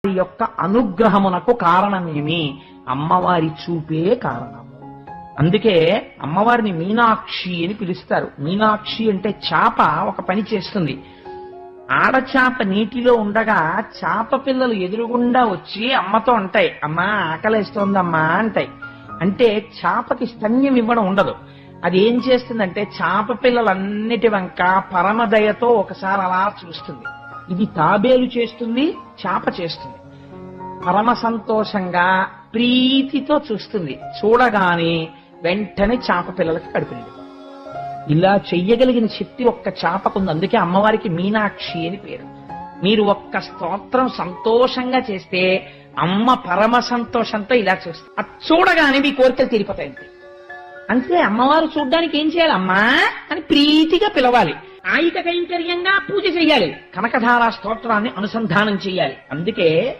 యొక్క అనుగ్రహమునకు కారణమేమి? అమ్మవారి చూపే కారణం. అందుకే అమ్మవారిని మీనాక్షి అని పిలుస్తారు. మీనాక్షి అంటే చాప ఒక పని చేస్తుంది. ఆడచాప నీటిలో ఉండగా చాప పిల్లలు ఎదురుగుండా వచ్చి అమ్మతో అంటాయి, అమ్మా ఆకలేస్తోందమ్మా అంటాయి. అంటే చాపకి స్తన్యం ఇవ్వడం ఉండదు. అది ఏం చేస్తుందంటే చాప పిల్లలన్నిటి వంక పరమదయతో ఒకసారి అలా చూస్తుంది. ఇది తాబేలు చేస్తుంది, చాప చేస్తుంది. పరమ సంతోషంగా ప్రీతితో చూస్తుంది. చూడగానే వెంటనే చాప పిల్లలకి కడుపునింది. ఇలా చెయ్యగలిగిన శక్తి ఒక్క చాపకుంది. అందుకే అమ్మవారికి మీనాక్షి అని పేరు. మీరు ఒక్క స్తోత్రం సంతోషంగా చేస్తే అమ్మ పరమ సంతోషంతో ఇలా చూస్తుంది. అది చూడగానే మీ కోరికలు తీరిపోతాయి. అంతే. అమ్మవారు చూడ్డానికి ఏం చేయాలి? అమ్మా అని ప్రీతిగా పిలవాలి. ఆయిక కైంకర్యంగా పూజ చెయ్యాలి. కనకధారా స్తోత్రాన్ని అనుసంధానం చెయ్యాలి. అందుకే